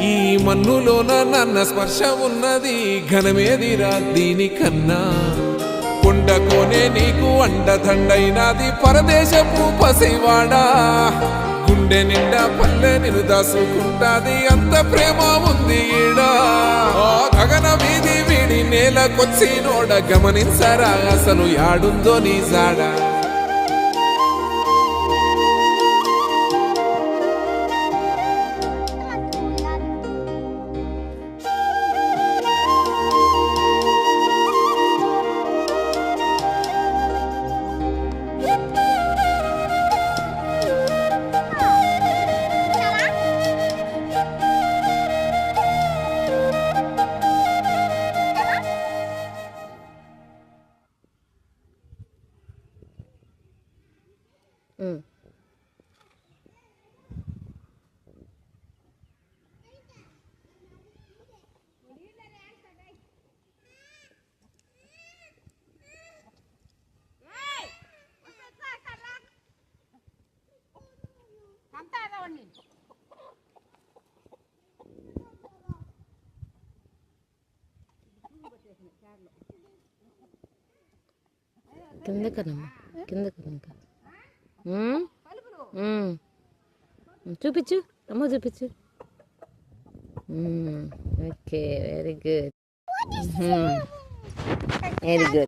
ఈ మన్నులోన నన్న స్పర్శ ఉన్నది ఘనమేదిరా దీనికన్నా కొండకోనే నీకు అండదండైనది పరదేశపు పసివాడా గుండె నిండా పల్లె నిన్ను దాసుకుంటాది అంత ప్రేమ ఉంది ఈడా గగన వీధి వీడి నేలకొచ్చి నోడ గమనించరా అసలు యాడుందో నీ జాడా కింద కదమ్మా కింద కదా ఇంకా చూపించు అమ్మ చూపించు okay very good very good